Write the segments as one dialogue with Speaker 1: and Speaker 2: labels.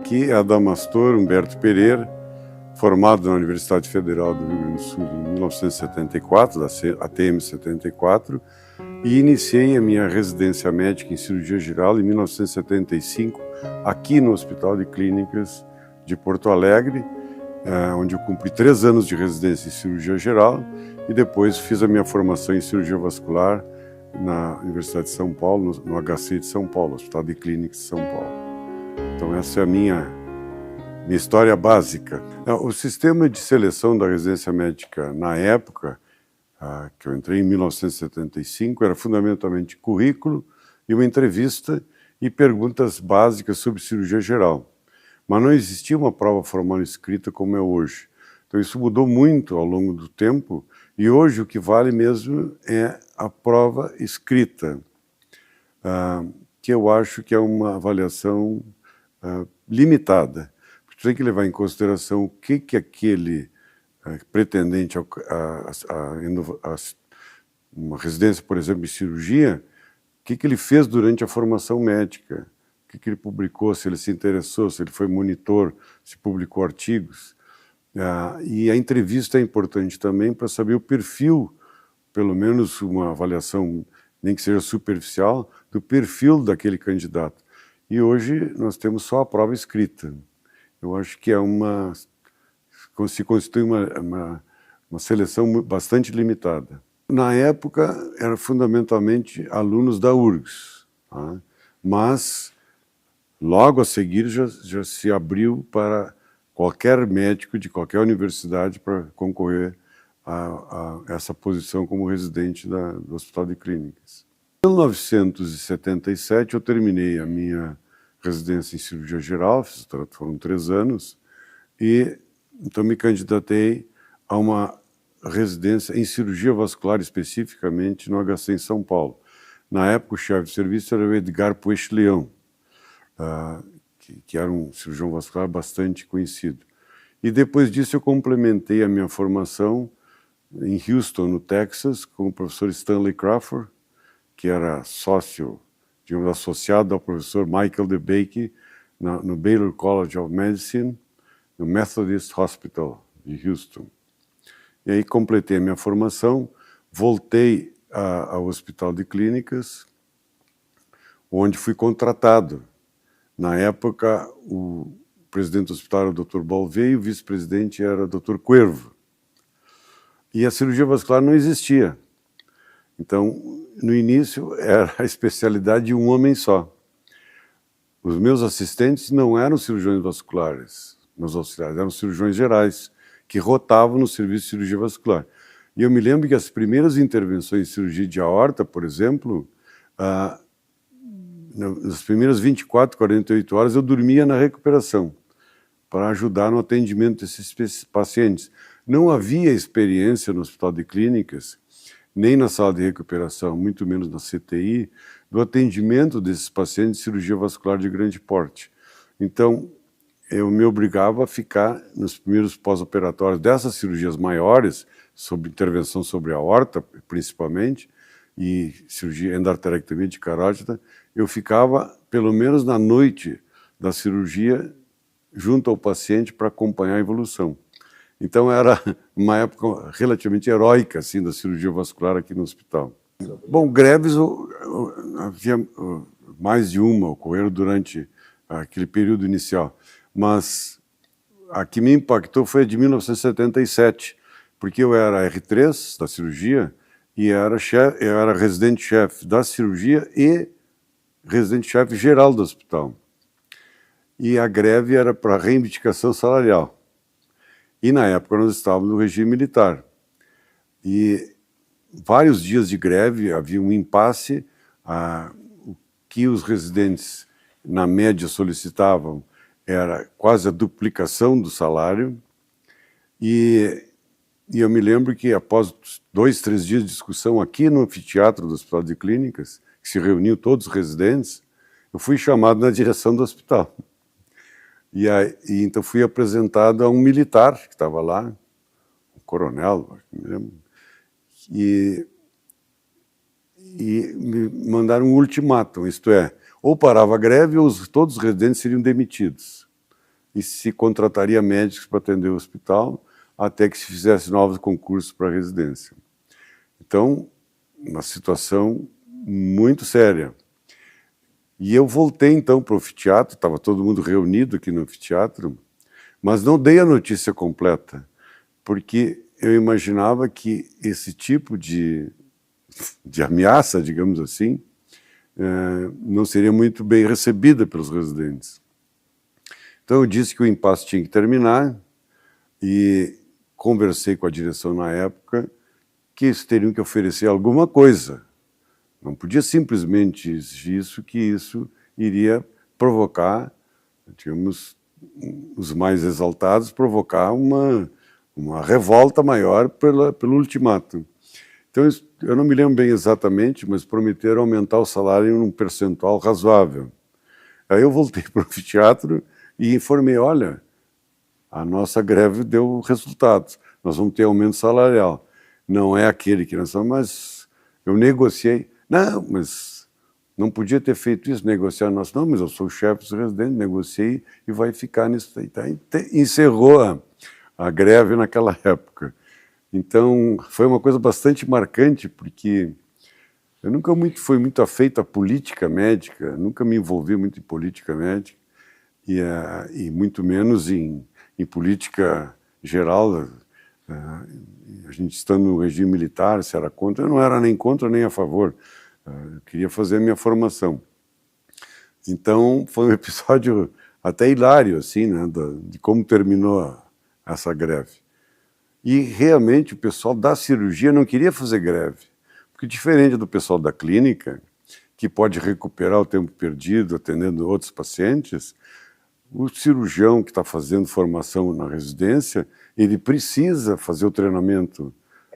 Speaker 1: aqui é Adamastor Humberto Pereira, formado na Universidade Federal do Rio Grande do Sul em 1974, da ATM 74, e iniciei a minha residência médica em cirurgia geral em 1975, aqui no Hospital de Clínicas de Porto Alegre, onde eu cumpri 3 anos de residência em cirurgia geral e depois fiz a minha formação em cirurgia vascular na Universidade de São Paulo, no HC de São Paulo, Hospital de Clínicas de São Paulo. Então essa é a minha história básica. O sistema de seleção da residência médica na época, que eu entrei em 1975, era fundamentalmente currículo e uma entrevista e perguntas básicas sobre cirurgia geral. Mas não existia uma prova formal escrita como é hoje. Então isso mudou muito ao longo do tempo e hoje o que vale mesmo é a prova escrita, que eu acho que é uma avaliação limitada. Você tem que levar em consideração o que aquele pretendente a uma residência, por exemplo, em cirurgia, o que ele fez durante a formação médica, o que ele publicou, se ele se interessou, se ele foi monitor, se publicou artigos. E a entrevista é importante também para saber o perfil, pelo menos uma avaliação, nem que seja superficial, do perfil daquele candidato. E hoje nós temos só a prova escrita. Eu acho que se constitui uma seleção bastante limitada. Na época, eram fundamentalmente alunos da URGS, tá? Mas logo a seguir já se abriu para qualquer médico de qualquer universidade para concorrer a essa posição como residente do Hospital de Clínicas. Em 1977 eu terminei a minha residência em cirurgia geral, foram 3 anos, e então me candidatei a uma residência em cirurgia vascular, especificamente no HC em São Paulo. Na época o chefe de serviço era o Edgar Puech-Leão, que era um cirurgião vascular bastante conhecido. E depois disso eu complementei a minha formação em Houston, no Texas, com o professor Stanley Crawford, que era sócio, digamos, associado ao professor Michael DeBakey no Baylor College of Medicine, no Methodist Hospital de Houston. E aí completei a minha formação, voltei ao Hospital de Clínicas, onde fui contratado. Na época, o presidente do hospital era o Dr. Balvey e o vice-presidente era o Dr. Cuervo. E a cirurgia vascular não existia. Então, no início, era a especialidade de um homem só. Os meus assistentes não eram cirurgiões vasculares, meus auxiliares eram cirurgiões gerais, que rotavam no serviço de cirurgia vascular. E eu me lembro que as primeiras intervenções em cirurgia de aorta, por exemplo, nas primeiras 24, 48 horas eu dormia na recuperação, para ajudar no atendimento desses pacientes. Não havia experiência no Hospital de Clínicas, nem na sala de recuperação, muito menos na CTI, do atendimento desses pacientes de cirurgia vascular de grande porte. Então, eu me obrigava a ficar nos primeiros pós-operatórios dessas cirurgias maiores, sobre intervenção sobre a aorta, principalmente, e cirurgia endarterectomia de carótida, eu ficava, pelo menos na noite da cirurgia, junto ao paciente para acompanhar a evolução. Então era uma época relativamente heróica assim, da cirurgia vascular aqui no hospital. Bom, greves havia mais de uma, ocorreram durante aquele período inicial, mas a que me impactou foi a de 1977, porque eu era R3 da cirurgia e eu era residente-chefe da cirurgia e residente-chefe geral do hospital. E a greve era para reivindicação salarial. E na época nós estávamos no regime militar. E vários dias de greve, havia um impasse, o que os residentes, na média, solicitavam era quase a duplicação do salário. E eu me lembro que após 2, 3 dias de discussão aqui no anfiteatro do Hospital de Clínicas, que se reuniam todos os residentes, eu fui chamado na direção do hospital. E então fui apresentado a um militar que estava lá, um coronel, me lembro, e me mandaram um ultimátum, isto é, ou parava a greve ou todos os residentes seriam demitidos. e se contrataria médicos para atender o hospital, até que se fizesse novos concursos para residência. Então, uma situação muito séria. E eu voltei então para o anfiteatro, estava todo mundo reunido aqui no anfiteatro, mas não dei a notícia completa, porque eu imaginava que esse tipo de ameaça, digamos assim, não seria muito bem recebida pelos residentes. Então eu disse que o impasse tinha que terminar e conversei com a direção na época que eles teriam que oferecer alguma coisa. Não podia simplesmente exigir isso, que isso iria provocar, digamos, os mais exaltados, provocar uma revolta maior pelo ultimato. Então, eu não me lembro bem exatamente, mas prometeram aumentar o salário em um percentual razoável. Aí eu voltei para o anfiteatro e informei, olha, a nossa greve deu resultados, nós vamos ter aumento salarial. Não é aquele que nós estamos, mas eu negociei. Não, mas não podia ter feito isso, negociar. Nós, não, mas eu sou o chefe dos residentes, negociei e vai ficar nisso aí. Tá? Encerrou a greve naquela época. Então, foi uma coisa bastante marcante, porque eu nunca fui muito afeito à política médica, nunca me envolvi muito em política médica, e muito menos em política geral. A gente estando no regime militar, se era contra, eu não era nem contra nem a favor, eu queria fazer a minha formação. Então, foi um episódio até hilário, assim, né, de como terminou essa greve. E realmente o pessoal da cirurgia não queria fazer greve, porque diferente do pessoal da clínica, que pode recuperar o tempo perdido atendendo outros pacientes, o cirurgião que está fazendo formação na residência, ele precisa fazer o treinamento,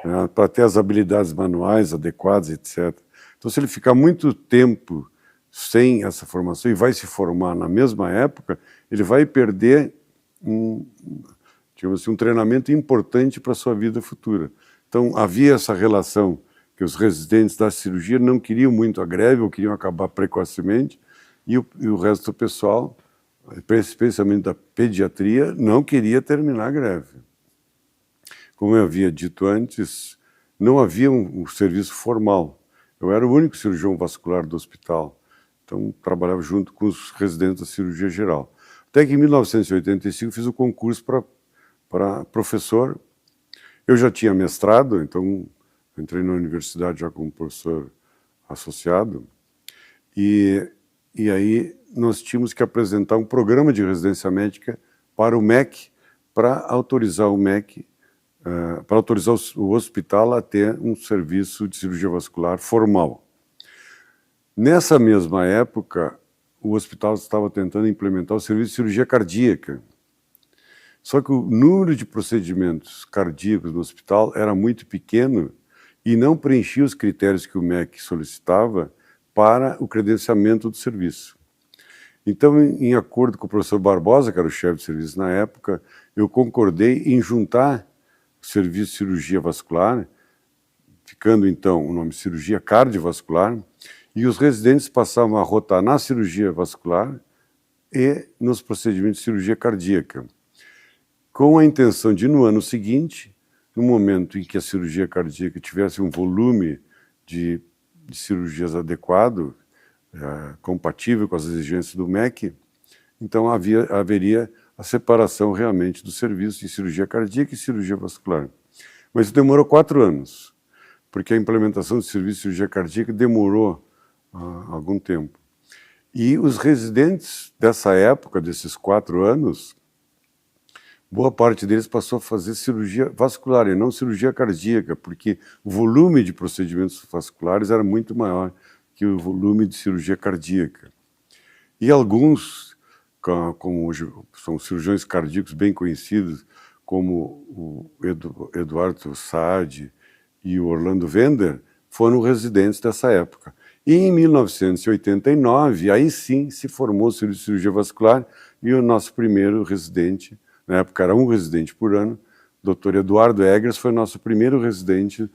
Speaker 1: né, para ter as habilidades manuais adequadas, etc. Então, se ele ficar muito tempo sem essa formação e vai se formar na mesma época, ele vai perder digamos assim, um treinamento importante para a sua vida futura. Então, havia essa relação que os residentes da cirurgia não queriam muito a greve, ou queriam acabar precocemente, e o resto do pessoal, especialmente da pediatria, não queria terminar a greve. Como eu havia dito antes, não havia um serviço formal. Eu era o único cirurgião vascular do hospital, então trabalhava junto com os residentes da cirurgia geral. Até que em 1985 fiz o concurso para professor. Eu já tinha mestrado, então entrei na universidade já como professor associado, e aí nós tínhamos que apresentar um programa de residência médica para o MEC, para autorizar o MEC, para autorizar o hospital a ter um serviço de cirurgia vascular formal. Nessa mesma época, o hospital estava tentando implementar o serviço de cirurgia cardíaca. Só que o número de procedimentos cardíacos no hospital era muito pequeno e não preenchia os critérios que o MEC solicitava para o credenciamento do serviço. Então, em acordo com o professor Barbosa, que era o chefe de serviço na época, eu concordei em juntar o serviço de cirurgia vascular, ficando então o nome cirurgia cardiovascular, e os residentes passavam a rotar na cirurgia vascular e nos procedimentos de cirurgia cardíaca, com a intenção de, no ano seguinte, no momento em que a cirurgia cardíaca tivesse um volume de cirurgias adequado, compatível com as exigências do MEC, então haveria a separação realmente do serviço de cirurgia cardíaca e cirurgia vascular. Mas isso demorou 4 anos, porque a implementação do serviço de cirurgia cardíaca demorou algum tempo. E os residentes dessa época, desses 4 anos, boa parte deles passou a fazer cirurgia vascular e não cirurgia cardíaca, porque o volume de procedimentos vasculares era muito maior que o volume de cirurgia cardíaca. E alguns, como hoje são cirurgiões cardíacos bem conhecidos, como o Eduardo Saad e o Orlando Wender, foram residentes dessa época. E em 1989, aí sim se formou o serviço de cirurgia vascular e o nosso primeiro residente, na época era um residente por ano, o Dr. Eduardo Eggers foi nosso primeiro residente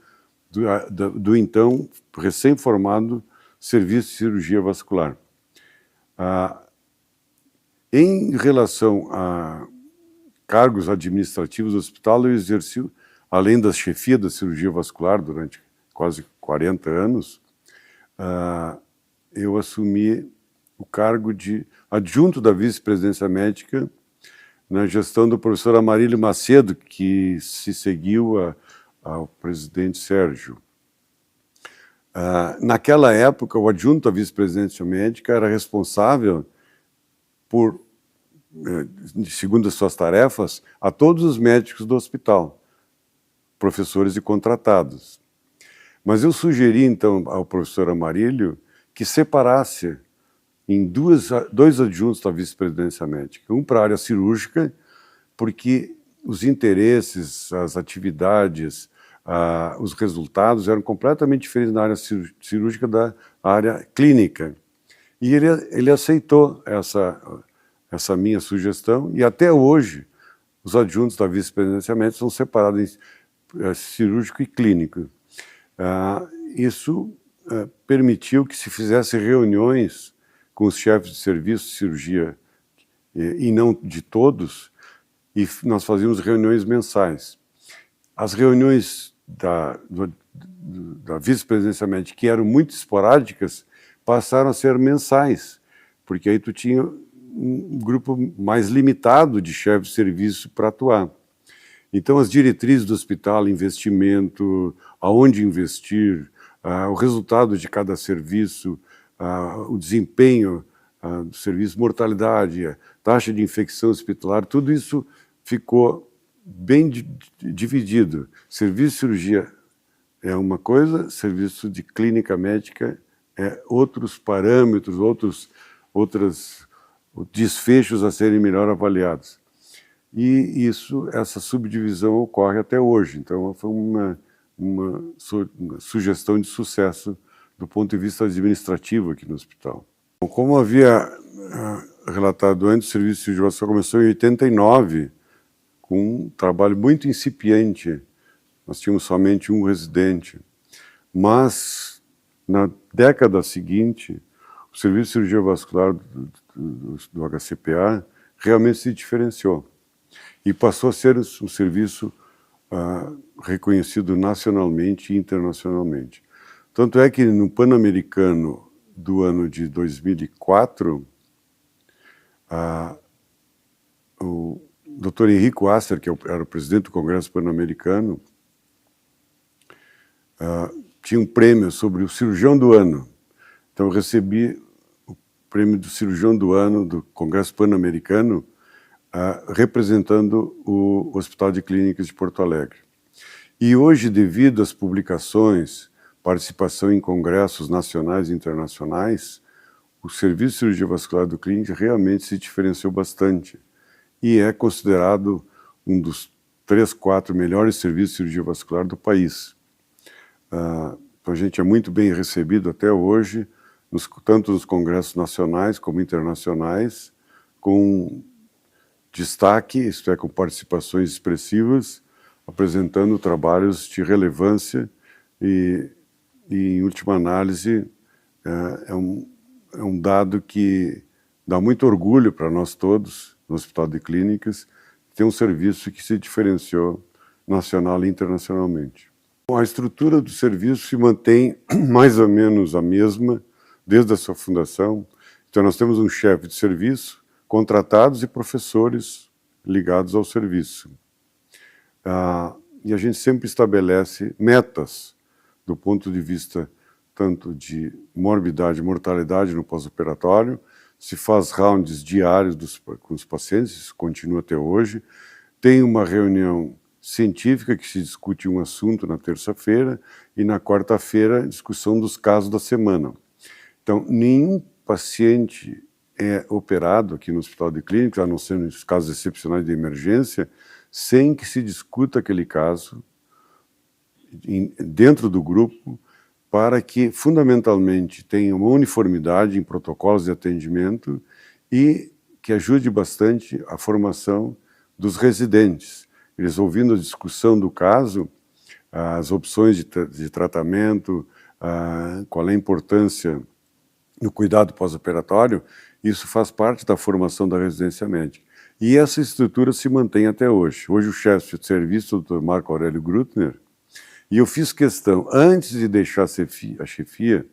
Speaker 1: do então recém-formado Serviço de Cirurgia Vascular. Em relação a cargos administrativos do hospital, eu exerci, além da chefia da cirurgia vascular durante quase 40 anos, eu assumi o cargo de adjunto da vice-presidência médica na gestão do professor Amarílio Macedo, que se seguiu ao presidente Sérgio. Naquela época, o adjunto da vice-presidência médica era responsável por, segundo as suas tarefas, a todos os médicos do hospital, professores e contratados. Mas eu sugeri, então, ao professor Amarílio que separasse em dois adjuntos da vice-presidência médica. Um para a área cirúrgica, porque os interesses, as atividades, os resultados eram completamente diferentes na área cirúrgica da área clínica. E ele aceitou essa minha sugestão, e até hoje os adjuntos da vice-presidência médica são separados em cirúrgico e clínico. Isso permitiu que se fizesse reuniões com os chefes de serviço de cirurgia, e não de todos, e nós fazíamos reuniões mensais. As reuniões da vice-presidência médica, que eram muito esporádicas, passaram a ser mensais, porque aí tu tinha um grupo mais limitado de chefes de serviço para atuar. Então, as diretrizes do hospital, investimento, aonde investir, o resultado de cada serviço, o desempenho do serviço, mortalidade, a taxa de infecção hospitalar, tudo isso ficou bem dividido. Serviço de cirurgia é uma coisa, serviço de clínica médica é outros parâmetros, outros desfechos a serem melhor avaliados. E essa subdivisão ocorre até hoje. Então, foi uma sugestão de sucesso do ponto de vista administrativo aqui no hospital. Bom, como havia relatado antes, o serviço de cirurgia vascular começou em 89, com um trabalho muito incipiente. Nós tínhamos somente um residente. Mas, na década seguinte, o serviço de cirurgia vascular do HCPA realmente se diferenciou e passou a ser um serviço reconhecido nacionalmente e internacionalmente. Tanto é que no Pan-Americano do ano de 2004, o Dr. Henrico Asser, que era o presidente do Congresso Pan-Americano, tinha um prêmio sobre o cirurgião do ano. Então eu recebi o prêmio do cirurgião do ano do Congresso Pan-Americano, representando o Hospital de Clínicas de Porto Alegre. E hoje, devido às publicações, participação em congressos nacionais e internacionais, o Serviço de Cirurgia Vascular do Clínica realmente se diferenciou bastante e é considerado um dos 3, 4 melhores serviços de cirurgia vascular do país. Então a gente é muito bem recebido até hoje, tanto nos congressos nacionais como internacionais, com destaque, isto é, com participações expressivas, apresentando trabalhos de relevância e em última análise, é um dado que dá muito orgulho para nós todos, no Hospital de Clínicas, ter um serviço que se diferenciou nacional e internacionalmente. Bom, a estrutura do serviço se mantém mais ou menos a mesma desde a sua fundação. Então nós temos um chefe de serviço, contratados e professores ligados ao serviço. E a gente sempre estabelece metas do ponto de vista tanto de morbidade e mortalidade no pós-operatório, se faz rounds diários com os pacientes, isso continua até hoje, tem uma reunião científica que se discute um assunto na terça-feira e na quarta-feira discussão dos casos da semana. Então, nenhum paciente é operado aqui no Hospital de Clínicas, a não ser nos casos excepcionais de emergência, sem que se discuta aquele caso dentro do grupo, para que, fundamentalmente, tenha uma uniformidade em protocolos de atendimento e que ajude bastante a formação dos residentes. Eles ouvindo a discussão do caso, as opções de tratamento, qual é a importância no cuidado pós-operatório, Isso faz parte da formação da residência médica. E essa estrutura se mantém até hoje. Hoje o chefe de serviço é o Dr. Marco Aurélio Grutner, e eu fiz questão, antes de deixar a chefia,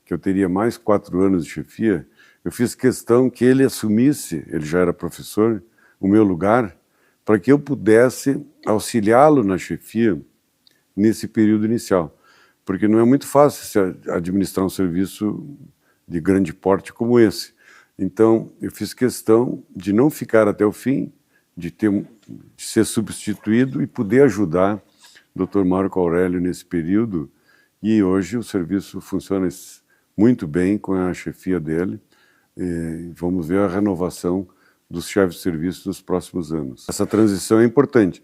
Speaker 1: que eu teria mais 4 anos de chefia, eu fiz questão que ele assumisse, ele já era professor, o meu lugar, para que eu pudesse auxiliá-lo na chefia nesse período inicial. Porque não é muito fácil se administrar um serviço de grande porte como esse. Então, eu fiz questão de não ficar até o fim, de ser substituído e poder ajudar o Dr. Marco Aurélio nesse período. E hoje o serviço funciona muito bem com a chefia dele. E vamos ver a renovação dos chefes de serviço nos próximos anos. Essa transição é importante.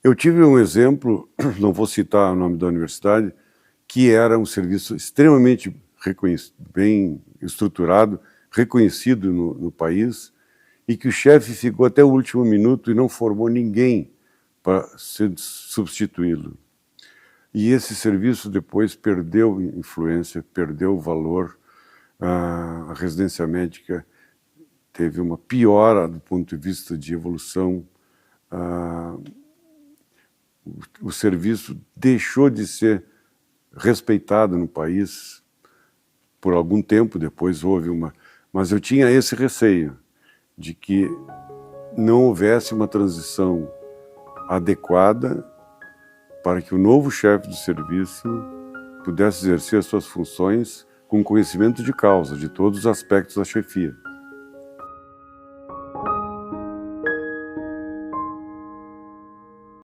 Speaker 1: Eu tive um exemplo, não vou citar o nome da universidade, que era um serviço extremamente bem estruturado, reconhecido no país, e que o chefe ficou até o último minuto e não formou ninguém para substituí-lo. E esse serviço depois perdeu influência, perdeu valor. A residência médica teve uma piora do ponto de vista de evolução. O serviço deixou de ser respeitado no país por algum tempo, depois houve uma... Mas eu tinha esse receio de que não houvesse uma transição adequada para que o novo chefe do serviço pudesse exercer as suas funções com conhecimento de causa, de todos os aspectos da chefia.